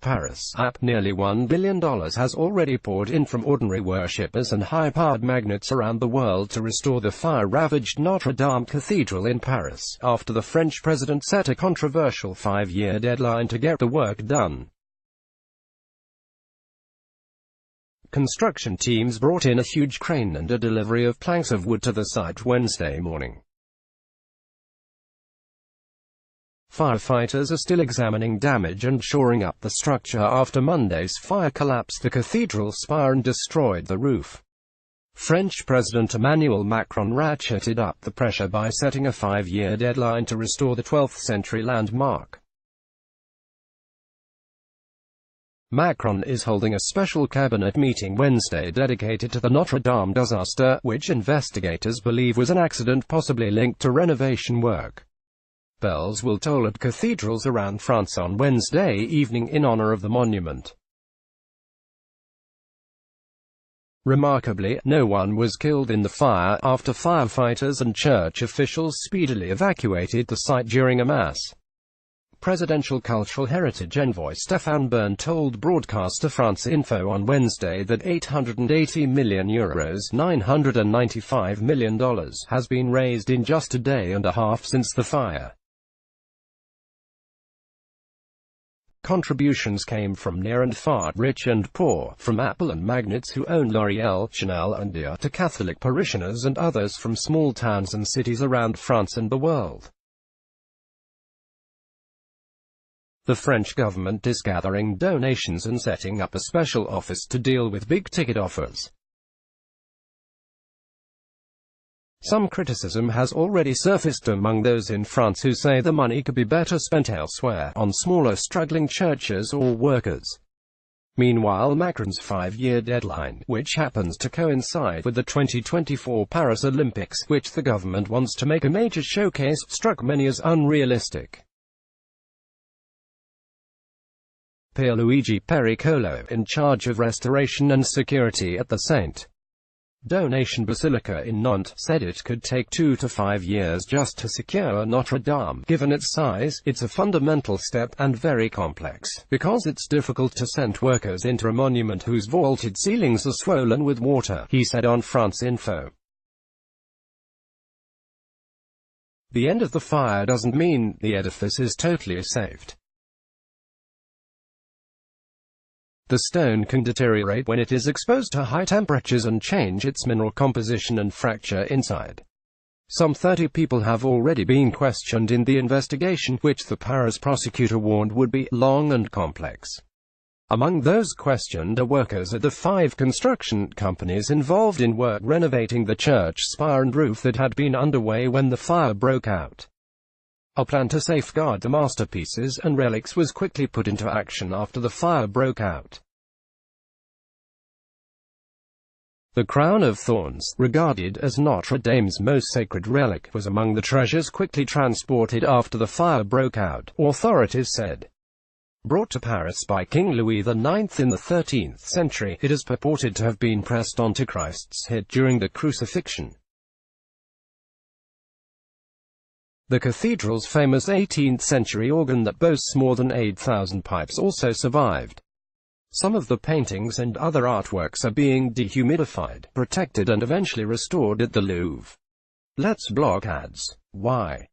Paris. Nearly $1 billion has already poured in from ordinary worshippers and high-powered magnates around the world to restore the fire-ravaged Notre Dame Cathedral in Paris, after the French president set a controversial 5-year deadline to get the work done. Construction teams brought in a huge crane and a delivery of planks of wood to the site Wednesday morning. Firefighters are still examining damage and shoring up the structure after Monday's fire collapsed the cathedral spire and destroyed the roof. French President Emmanuel Macron ratcheted up the pressure by setting a 5-year deadline to restore the 12th-century landmark. Macron is holding a special cabinet meeting Wednesday dedicated to the Notre Dame disaster, which investigators believe was an accident possibly linked to renovation work. Bells will toll at cathedrals around France on Wednesday evening in honor of the monument. Remarkably, no one was killed in the fire, after firefighters and church officials speedily evacuated the site during a mass. Presidential Cultural Heritage Envoy Stéphane Bern told broadcaster France Info on Wednesday that €880 million $995 million has been raised in just a day and a half since the fire. Contributions came from near and far, rich and poor, from Apple and magnates who own L'Oréal, Chanel and Dior, to Catholic parishioners and others from small towns and cities around France and the world. The French government is gathering donations and setting up a special office to deal with big-ticket offers. Some criticism has already surfaced among those in France who say the money could be better spent elsewhere, on smaller struggling churches or workers. Meanwhile, Macron's 5-year deadline, which happens to coincide with the 2024 Paris Olympics, which the government wants to make a major showcase, struck many as unrealistic. Pierluigi Pericolo, in charge of restoration and security at the St. Donation Basilica in Nantes, said it could take 2 to 5 years just to secure Notre Dame. Given its size, it's a fundamental step, and very complex, because it's difficult to send workers into a monument whose vaulted ceilings are swollen with water, he said on France Info. The end of the fire doesn't mean the edifice is totally saved. The stone can deteriorate when it is exposed to high temperatures and change its mineral composition and fracture inside. Some 30 people have already been questioned in the investigation, which the Paris prosecutor warned would be long and complex. Among those questioned are workers at the 5 construction companies involved in work renovating the church spire and roof that had been underway when the fire broke out. A plan to safeguard the masterpieces and relics was quickly put into action after the fire broke out. The crown of thorns, regarded as Notre Dame's most sacred relic, was among the treasures quickly transported after the fire broke out, authorities said. Brought to Paris by King Louis IX in the 13th century, it is purported to have been pressed onto Christ's head during the crucifixion. The cathedral's famous 18th-century organ that boasts more than 8,000 pipes also survived. Some of the paintings and other artworks are being dehumidified, protected and eventually restored at the Louvre. Let's Block adds. Why?